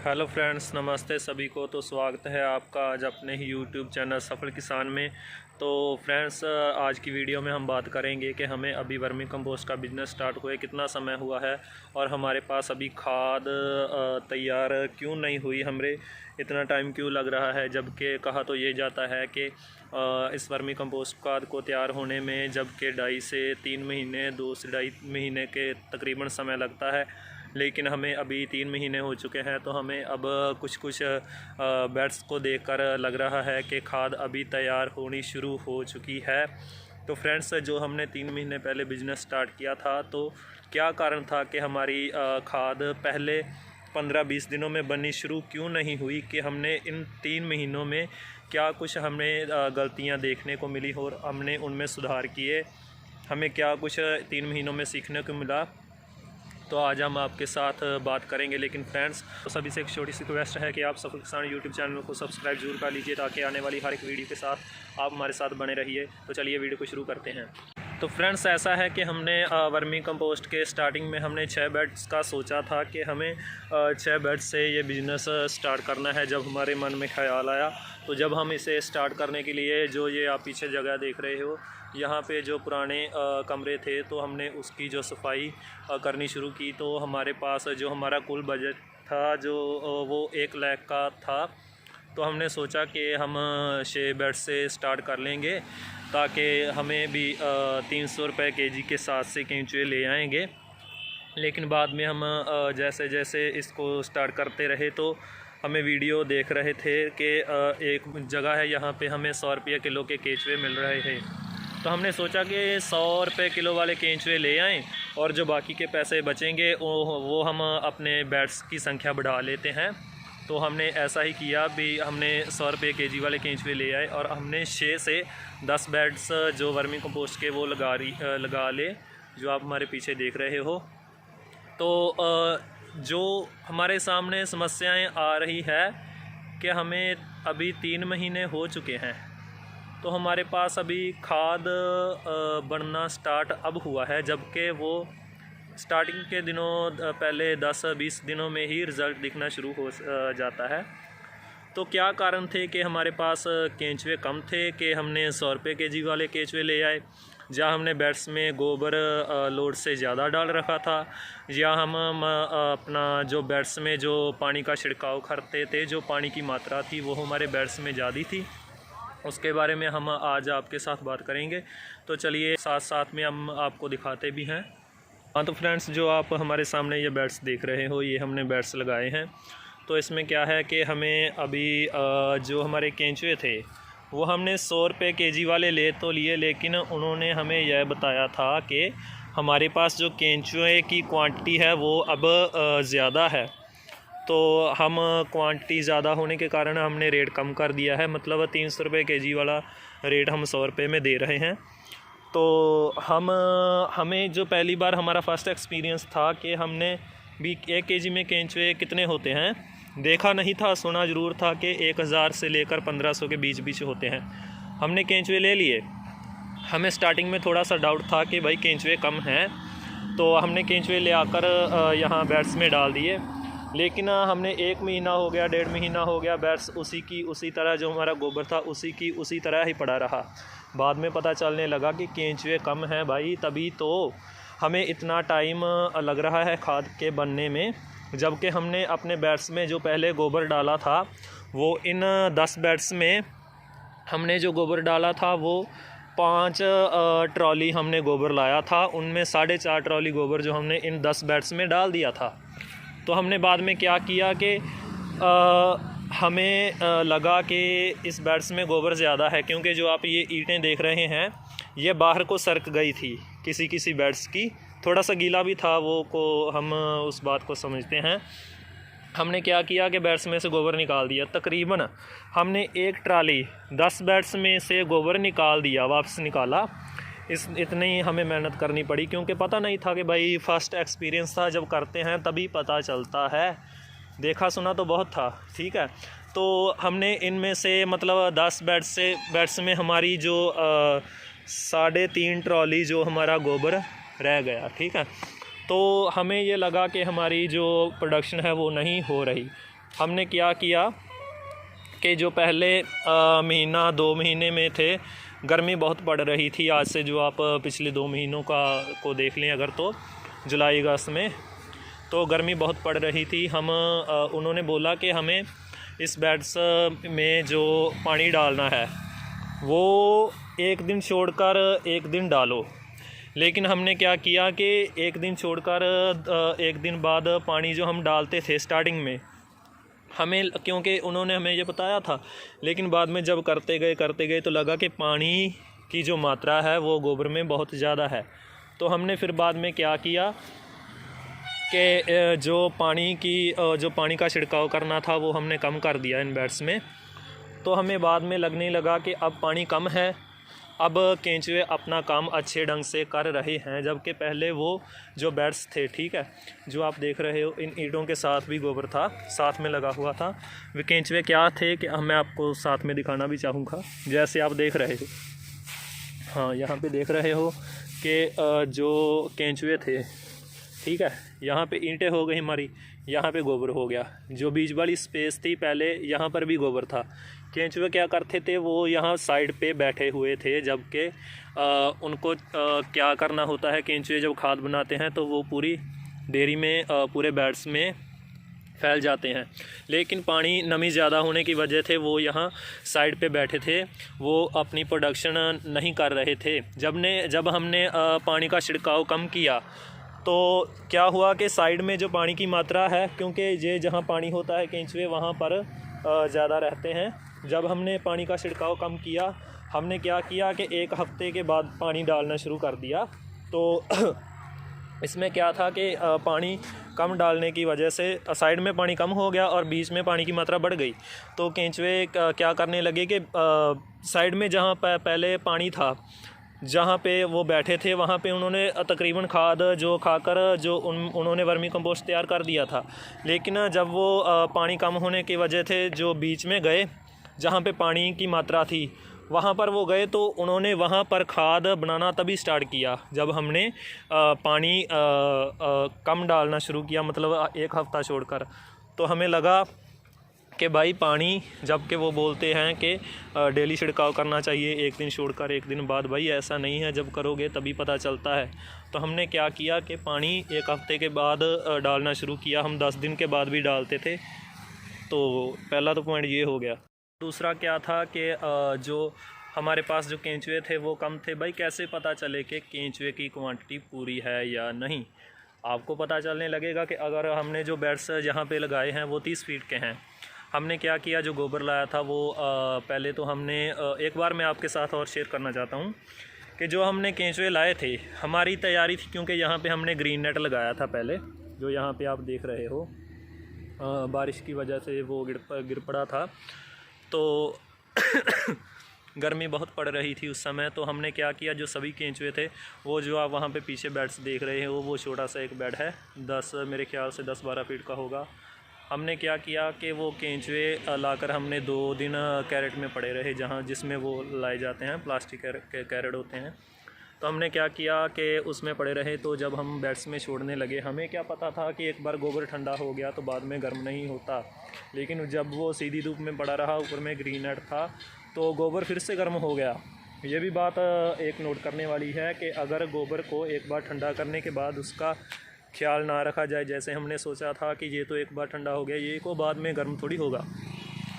Hello friends, नमस्ते सभी को। तो स्वागत है आपका आज अपने ही यूट्यूब चैनल सफल किसान में। तो फ्रेंड्स, आज की वीडियो में हम बात करेंगे कि हमें अभी वर्मी कंपोस्ट का बिज़नेस स्टार्ट हुए कितना समय हुआ है और हमारे पास अभी खाद तैयार क्यों नहीं हुई, हमें इतना टाइम क्यों लग रहा है। जबकि कहा तो ये जाता है कि इस वर्मी कंपोस्ट खाद को तैयार होने में जबकि 2.5 से 3 महीने 2 से 2.5 महीने के तकरीबन समय लगता है, लेकिन हमें अभी 3 महीने हो चुके हैं। तो हमें अब कुछ बैट्स को देखकर लग रहा है कि खाद अभी तैयार होनी शुरू हो चुकी है। तो फ्रेंड्स, जो हमने 3 महीने पहले बिज़नेस स्टार्ट किया था, तो क्या कारण था कि हमारी खाद पहले 15-20 दिनों में बननी शुरू क्यों नहीं हुई, कि हमने इन 3 महीनों में क्या कुछ हमें गलतियां देखने को मिली और हमने उनमें सुधार किए, हमें क्या कुछ 3 महीनों में सीखने को मिला। तो आज हम आपके साथ बात करेंगे। लेकिन फ्रेंड्स, तो सभी से एक छोटी सी रिक्वेस्ट है कि आप सफल किसान यूट्यूब चैनल को सब्सक्राइब जरूर कर लीजिए, ताकि आने वाली हर एक वीडियो के साथ आप हमारे साथ बने रहिए। तो चलिए वीडियो को शुरू करते हैं। तो फ्रेंड्स, ऐसा है कि हमने वर्मी कंपोस्ट के स्टार्टिंग में हमने 6 बेड्स का सोचा था कि हमें 6 बेड से ये बिज़नेस स्टार्ट करना है। जब हमारे मन में ख्याल आया, तो जब हम इसे स्टार्ट करने के लिए, जो ये आप पीछे जगह देख रहे हो, यहाँ पे जो पुराने कमरे थे, तो हमने उसकी जो सफाई करनी शुरू की। तो हमारे पास जो हमारा कुल बजट था, जो वो 1 लाख का था। तो हमने सोचा कि हम 6 बेड से स्टार्ट कर लेंगे, ताकि हमें भी 300 रुपये केजी के साथ से केंचुए ले आएंगे। लेकिन बाद में हम जैसे जैसे इसको स्टार्ट करते रहे, तो हमें वीडियो देख रहे थे कि एक जगह है, यहाँ पे हमें 100 रुपये किलो के केंचुए मिल रहे हैं। तो हमने सोचा कि 100 रुपये किलो वाले केंचुए ले आएँ और जो बाकी के पैसे बचेंगे वो हम अपने बैट्स की संख्या बढ़ा लेते हैं। तो हमने ऐसा ही किया भी, हमने 100 रुपये केजी वाले केंचुए ले आए और हमने 6 से 10 बैट्स जो वर्मी कंपोस्ट के वो लगा ले, जो आप हमारे पीछे देख रहे हो। तो जो हमारे सामने समस्याएं आ रही है कि हमें अभी 3 महीने हो चुके हैं, तो हमारे पास अभी खाद बनना स्टार्ट अब हुआ है, जबकि वो स्टार्टिंग के दिनों पहले 10-20 दिनों में ही रिज़ल्ट दिखना शुरू हो जाता है। तो क्या कारण थे कि हमारे पास केंचुए कम थे, कि हमने 100 रुपये केजी वाले केंचुए ले आए, या हमने बैट्स में गोबर लोड से ज़्यादा डाल रखा था, या हम अपना जो बैट्स में जो पानी का छिड़काव करते थे, जो पानी की मात्रा थी वो हमारे बैट्स में ज़्यादा थी। उसके बारे में हम आज आपके साथ बात करेंगे। तो चलिए साथ साथ में हम आपको दिखाते भी हैं। हाँ, तो फ्रेंड्स, जो आप हमारे सामने ये बैट्स देख रहे हो, ये हमने बैट्स लगाए हैं। तो इसमें क्या है कि हमें अभी जो हमारे केंचुए थे, वो हमने 100 रुपये केजी वाले ले तो लिए, लेकिन उन्होंने हमें यह बताया था कि हमारे पास जो केंचुए की क्वांटिटी है वो अब ज़्यादा है। तो हम क्वांटिटी ज़्यादा होने के कारण हमने रेट कम कर दिया है, मतलब 300 रुपये केजी वाला रेट हम 100 रुपये में दे रहे हैं। तो हमें जो पहली बार हमारा फर्स्ट एक्सपीरियंस था कि हमने भी 1 केजी में केंचुए कितने होते हैं देखा नहीं था, सुना ज़रूर था कि 1000 से लेकर 1500 के बीच होते हैं। हमने केंचुए ले लिए। हमें स्टार्टिंग में थोड़ा सा डाउट था कि भाई केंचुए कम हैं, तो हमने केंचुए ले आकर यहाँ बैट्स में डाल दिए। लेकिन हमने 1 महीना हो गया, 1.5 महीना हो गया, बैट्स उसी तरह, जो हमारा गोबर था उसी तरह ही पड़ा रहा। बाद में पता चलने लगा कि केंचुए कम हैं भाई, तभी तो हमें इतना टाइम लग रहा है खाद के बनने में। जबकि हमने अपने बैट्स में जो पहले गोबर डाला था, वो इन 10 बैट्स में हमने जो गोबर डाला था वो 5 ट्रॉली हमने गोबर लाया था। उनमें 4.5 ट्रॉली गोबर जो हमने इन 10 बैट्स में डाल दिया था। तो हमने बाद में क्या किया कि हमें लगा कि इस बैट्स में गोबर ज़्यादा है, क्योंकि जो आप ये ईंटें देख रहे हैं, ये बाहर को सरक गई थी किसी बैट्स की। थोड़ा सा गीला भी था वो, को हम उस बात को समझते हैं। हमने क्या किया कि बैट्स में से गोबर निकाल दिया। तकरीबन हमने 1 ट्राली 10 बैट्स में से गोबर निकाल दिया, वापस निकाला। इतनी हमें मेहनत करनी पड़ी, क्योंकि पता नहीं था कि भाई फर्स्ट एक्सपीरियंस था, जब करते हैं तभी पता चलता है। देखा सुना तो बहुत था, ठीक है। तो हमने इनमें से मतलब 10 बैट्स में हमारी जो 3.5 ट्रॉली जो हमारा गोबर रह गया, ठीक है। तो हमें ये लगा कि हमारी जो प्रोडक्शन है वो नहीं हो रही। हमने क्या किया कि जो पहले महीना 2 महीने में थे, गर्मी बहुत पड़ रही थी। आज से जो आप पिछले 2 महीनों को देख लें अगर, तो जुलाई अगस्त में तो गर्मी बहुत पड़ रही थी। उन्होंने बोला कि हमें इस बेड्स में जो पानी डालना है वो एक दिन छोड़कर एक दिन डालो। लेकिन हमने क्या किया कि एक दिन छोड़कर एक दिन बाद पानी जो हम डालते थे स्टार्टिंग में, हमें, क्योंकि उन्होंने हमें ये बताया था, लेकिन बाद में जब करते गए तो लगा कि पानी की जो मात्रा है वो गोबर में बहुत ज़्यादा है। तो हमने फिर बाद में क्या किया कि जो पानी का छिड़काव करना था वो हमने कम कर दिया इन बेड्स में। तो हमें बाद में लगने लगा कि अब पानी कम है, अब केंचुए अपना काम अच्छे ढंग से कर रहे हैं। जबकि पहले वो जो बेड्स थे, ठीक है, जो आप देख रहे हो, इन ईंटों के साथ भी गोबर था, साथ में लगा हुआ था। वे केंचुए क्या थे कि मैं आपको साथ में दिखाना भी चाहूँगा। जैसे आप देख रहे हो, हाँ, यहाँ पे देख रहे हो कि जो केंचुए थे, ठीक है, यहाँ पे ईंटें हो गई हमारी, यहाँ पे गोबर हो गया। जो बीच वाली स्पेस थी पहले, यहाँ पर भी गोबर था। केंचुए क्या करते थे, वो यहाँ साइड पे बैठे हुए थे। जबकि उनको क्या करना होता है, केंचुए जब खाद बनाते हैं तो वो पूरी डेयरी में, पूरे बेड्स में फैल जाते हैं। लेकिन पानी नमी ज़्यादा होने की वजह से वो यहाँ साइड पे बैठे थे, वो अपनी प्रोडक्शन नहीं कर रहे थे। जब हमने पानी का छिड़काव कम किया तो क्या हुआ कि साइड में जो पानी की मात्रा है, क्योंकि ये जहाँ पानी होता है केंचुए वहाँ पर ज़्यादा रहते हैं। जब हमने पानी का छिड़काव कम किया, हमने क्या किया कि 1 हफ़्ते के बाद पानी डालना शुरू कर दिया। तो इसमें क्या था कि पानी कम डालने की वजह से साइड में पानी कम हो गया और बीच में पानी की मात्रा बढ़ गई। तो केंचुए क्या करने लगे कि साइड में जहाँ पहले पानी था, जहाँ पे वो बैठे थे, वहाँ पे उन्होंने तकरीबन खाद जो खाकर उन्होंने वर्मी कंपोस्ट तैयार कर दिया था। लेकिन जब वो पानी कम होने की वजह से जो बीच में गए, जहाँ पे पानी की मात्रा थी, वहाँ पर वो गए, तो उन्होंने वहाँ पर खाद बनाना तभी स्टार्ट किया जब हमने पानी कम डालना शुरू किया, मतलब 1 हफ़्ता छोड़कर। तो हमें लगा कि भाई पानी, जबकि वो बोलते हैं कि डेली छिड़काव करना चाहिए, एक दिन छोड़कर एक दिन बाद, भाई ऐसा नहीं है, जब करोगे तभी पता चलता है। तो हमने क्या किया कि पानी 1 हफ़्ते के बाद डालना शुरू किया। हम 10 दिन के बाद भी डालते थे। तो पहला तो पॉइंट ये हो गया। दूसरा क्या था कि जो हमारे पास जो केंचुए थे वो कम थे। भाई कैसे पता चले कि केंचुए की क्वांटिटी पूरी है या नहीं? आपको पता चलने लगेगा कि अगर हमने जो बेड्स जहाँ पे लगाए हैं वो 30 फीट के हैं। हमने क्या किया, जो गोबर लाया था वो पहले तो हमने एक बार मैं आपके साथ और शेयर करना चाहता हूँ कि जो हमने केंचुए लाए थे, हमारी तैयारी थी, क्योंकि यहाँ पे हमने ग्रीन नेट लगाया था पहले, जो यहाँ पे आप देख रहे हो, बारिश की वजह से वो गिर पड़ा था। तो गर्मी बहुत पड़ रही थी उस समय। तो हमने क्या किया, जो सभी केंचुए थे, वो जो आप वहाँ पे पीछे बेड्स देख रहे हैं, वो छोटा सा एक बेड है, 10 मेरे ख्याल से 10-12 फीट का होगा। हमने क्या किया कि वो केंचुए लाकर हमने 2 दिन कैरेट में पड़े रहे, जिसमें वो लाए जाते हैं, प्लास्टिक के कैरेट होते हैं। तो हमने क्या किया कि उसमें पड़े रहे। तो जब हम बेड्स में छोड़ने लगे, हमें क्या पता था कि एक बार गोबर ठंडा हो गया तो बाद में गर्म नहीं होता। लेकिन जब वो सीधी धूप में पड़ा रहा, ऊपर में ग्रीन नेट था, तो गोबर फिर से गर्म हो गया। ये भी बात एक नोट करने वाली है कि अगर गोबर को एक बार ठंडा करने के बाद उसका ख्याल ना रखा जाए, जैसे हमने सोचा था कि ये तो एक बार ठंडा हो गया, ये को बाद में गर्म थोड़ी होगा,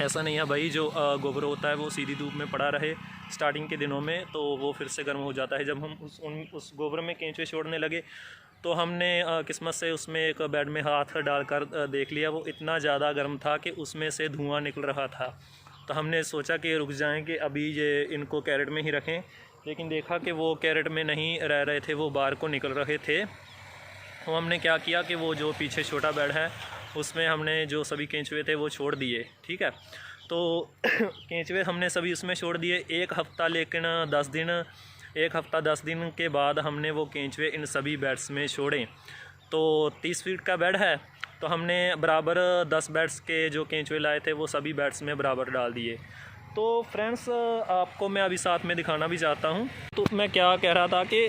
ऐसा नहीं है भाई। जो गोबर होता है वो सीधी धूप में पड़ा रहे स्टार्टिंग के दिनों में, तो वो फिर से गर्म हो जाता है। जब हम उस गोबर में केंचुए छोड़ने लगे, तो हमने किस्मत से उसमें एक बेड में हाथ डालकर देख लिया, वो इतना ज़्यादा गर्म था कि उसमें से धुआं निकल रहा था। तो हमने सोचा कि रुक जाएं कि अभी ये इनको कैरेट में ही रखें, लेकिन देखा कि वो कैरेट में नहीं रह रहे थे, वो बाहर को निकल रहे थे। तो हमने क्या किया कि वो जो पीछे छोटा बेड है उसमें हमने जो सभी केंचुए थे वो छोड़ दिए, ठीक है। तो केंचुए हमने सभी उसमें छोड़ दिए 1 हफ़्ता, लेकिन 10 दिन, 1 हफ़्ता 10 दिन के बाद हमने वो केंचुए इन सभी बेड्स में छोड़े। तो 30 फीट का बेड है, तो हमने बराबर 10 बेड्स के जो केंचुए लाए थे वो सभी बेड्स में बराबर डाल दिए। तो फ्रेंड्स आपको मैं अभी साथ में दिखाना भी चाहता हूँ। तो मैं क्या कह रहा था कि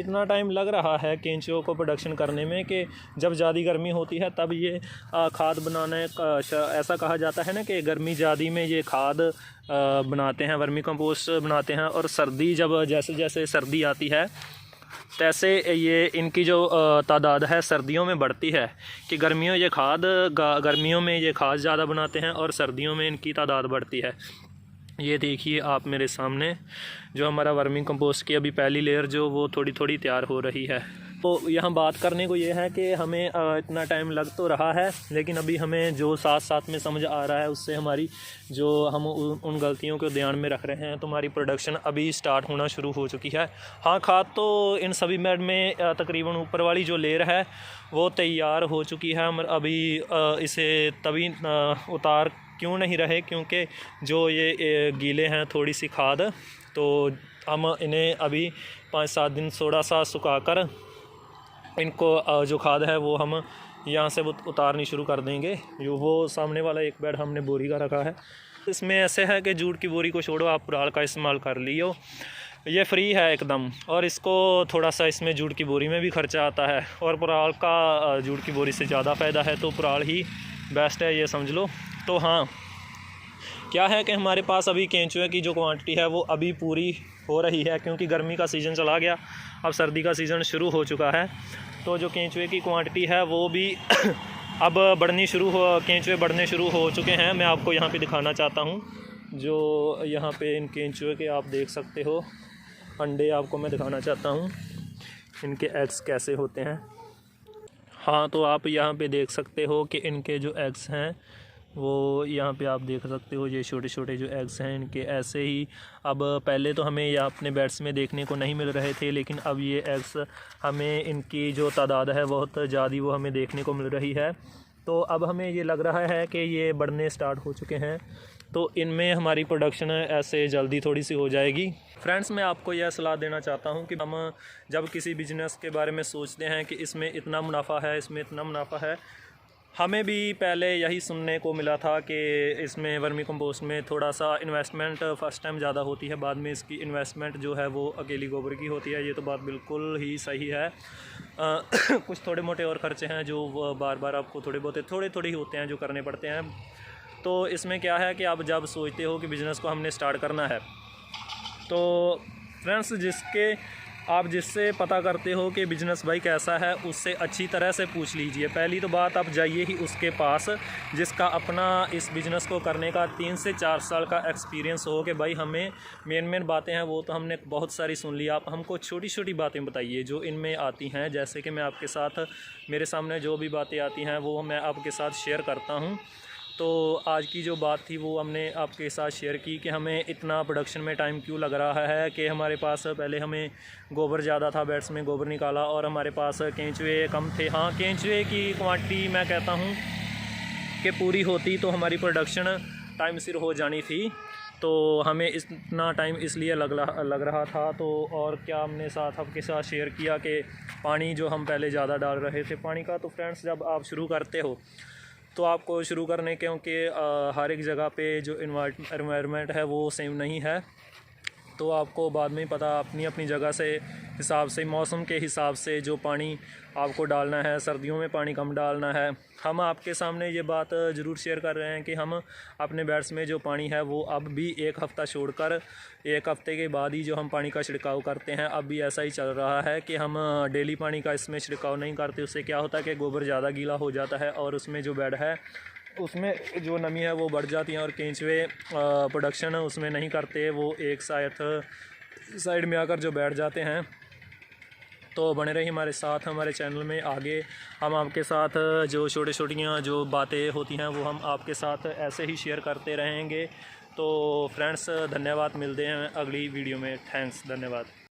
इतना टाइम लग रहा है केंचुओं को प्रोडक्शन करने में कि जब ज़्यादा गर्मी होती है तब ये खाद बनाने का ऐसा कहा जाता है ना कि गर्मी ज़्यादा में ये खाद बनाते हैं, वर्मी कंपोस्ट बनाते हैं। और सर्दी जब जैसे जैसे सर्दी आती है तैसे ये इनकी जो तादाद है सर्दियों में बढ़ती है कि गर्मियों में ये खाद ज़्यादा बनाते हैं और सर्दियों में इनकी तादाद बढ़ती है। ये देखिए आप मेरे सामने जो हमारा वर्मी कंपोस्ट की अभी पहली लेयर जो वो थोड़ी थोड़ी तैयार हो रही है। तो यहाँ बात करने को ये है कि हमें इतना टाइम लग तो रहा है, लेकिन अभी हमें जो साथ साथ में समझ आ रहा है उससे हमारी जो हम उन गलतियों को ध्यान में रख रहे हैं तो हमारी प्रोडक्शन अभी स्टार्ट होना शुरू हो चुकी है। हाँ, खाद तो इन सभी बेड में तकरीबन ऊपर वाली जो लेयर है वो तैयार हो चुकी है। हम अभी इसे तभी उतार क्यों नहीं रहे क्योंकि जो ये गीले हैं थोड़ी सी खाद, तो हम इन्हें अभी 5-7 दिन थोड़ा सा सुखाकर इनको जो खाद है वो हम यहाँ से उतारनी शुरू कर देंगे। जो वो सामने वाला एक बेड हमने बोरी का रखा है, इसमें ऐसे है कि जूट की बोरी को छोड़ो आप पुराल का इस्तेमाल कर लियो, ये फ्री है एकदम। और इसको थोड़ा सा इसमें जूट की बोरी में भी खर्चा आता है और पुराल का जूट की बोरी से ज़्यादा फ़ायदा है, तो पुराल ही बेस्ट है, ये समझ लो। तो हाँ, क्या है कि हमारे पास अभी केंचुए की जो क्वांटिटी है वो अभी पूरी हो रही है क्योंकि गर्मी का सीज़न चला गया, अब सर्दी का सीज़न शुरू हो चुका है। तो जो केंचुए की क्वांटिटी है वो भी अब केंचुए बढ़ने शुरू हो चुके हैं। मैं आपको यहाँ पे दिखाना चाहता हूँ, जो यहाँ पे इन केंचुए के आप देख सकते हो अंडे, आपको मैं दिखाना चाहता हूँ इनके एग्स कैसे होते हैं। हाँ, तो आप यहाँ पे देख सकते हो कि इनके जो एग्स हैं वो यहाँ पे आप देख सकते हो, ये छोटे छोटे जो एग्स हैं इनके ऐसे ही। अब पहले तो हमें यह अपने बेड्स में देखने को नहीं मिल रहे थे, लेकिन अब ये एग्स हमें इनकी जो तादाद है बहुत ज़्यादा वो हमें देखने को मिल रही है। तो अब हमें ये लग रहा है कि ये बढ़ने स्टार्ट हो चुके हैं, तो इनमें हमारी प्रोडक्शन ऐसे जल्दी थोड़ी सी हो जाएगी। फ्रेंड्स, मैं आपको यह सलाह देना चाहता हूं कि हम जब किसी बिजनेस के बारे में सोचते हैं कि इसमें इतना मुनाफा है, इसमें इतना मुनाफा है, हमें भी पहले यही सुनने को मिला था कि इसमें वर्मी कंपोस्ट में थोड़ा सा इन्वेस्टमेंट फ़र्स्ट टाइम ज़्यादा होती है, बाद में इसकी इन्वेस्टमेंट जो है वो अकेली गोबर की होती है। ये तो बात बिल्कुल ही सही है। कुछ थोड़े मोटे और ख़र्चे हैं जो बार बार आपको थोड़े ही होते हैं जो करने पड़ते हैं। तो इसमें क्या है कि आप जब सोचते हो कि बिज़नेस को हमने स्टार्ट करना है, तो फ्रेंड्स आप जिससे पता करते हो कि बिज़नेस भाई कैसा है, उससे अच्छी तरह से पूछ लीजिए। पहली तो बात, आप जाइए ही उसके पास जिसका अपना इस बिज़नेस को करने का 3 से 4 साल का एक्सपीरियंस हो कि भाई हमें मेन बातें हैं वो तो हमने बहुत सारी सुन ली, आप हमको छोटी छोटी बातें बताइए जो इनमें आती हैं। जैसे कि मैं आपके साथ, मेरे सामने जो भी बातें आती हैं वो मैं आपके साथ शेयर करता हूँ। तो आज की जो बात थी वो हमने आपके साथ शेयर की कि हमें इतना प्रोडक्शन में टाइम क्यों लग रहा है कि हमारे पास पहले हमें गोबर ज़्यादा था, बेड्स में गोबर निकाला और हमारे पास केंचुए कम थे। हाँ, केंचुए की क्वांटिटी मैं कहता हूँ कि पूरी होती तो हमारी प्रोडक्शन टाइम सिर हो जानी थी, तो हमें इतना टाइम इसलिए लग रहा था। तो और क्या हमने साथ आपके साथ शेयर किया कि पानी जो हम पहले ज़्यादा डाल रहे थे पानी का, तो फ्रेंड्स जब आप शुरू करते हो तो आपको शुरू करने क्योंकि हर एक जगह पे जो एनवायरनमेंट है वो सेम नहीं है, तो आपको बाद में पता अपनी अपनी जगह से हिसाब से, मौसम के हिसाब से जो पानी आपको डालना है, सर्दियों में पानी कम डालना है। हम आपके सामने ये बात ज़रूर शेयर कर रहे हैं कि हम अपने बेड्स में जो पानी है वो अब भी 1 हफ़्ता छोड़कर 1 हफ़्ते के बाद ही जो हम पानी का छिड़काव करते हैं, अब भी ऐसा ही चल रहा है कि हम डेली पानी का इसमें छिड़काव नहीं करते। उससे क्या होता है कि गोबर ज़्यादा गीला हो जाता है और उसमें जो बेड है उसमें जो नमी है वो बढ़ जाती है और केंचुए प्रोडक्शन उसमें नहीं करते, वो एक साइड में आकर जो बैठ जाते हैं। तो बने रहिए हमारे साथ, हमारे चैनल में। आगे हम आपके साथ जो छोटियाँ जो बातें होती हैं वो हम आपके साथ ऐसे ही शेयर करते रहेंगे। तो फ्रेंड्स धन्यवाद, मिलते हैं अगली वीडियो में। थैंक्स, धन्यवाद।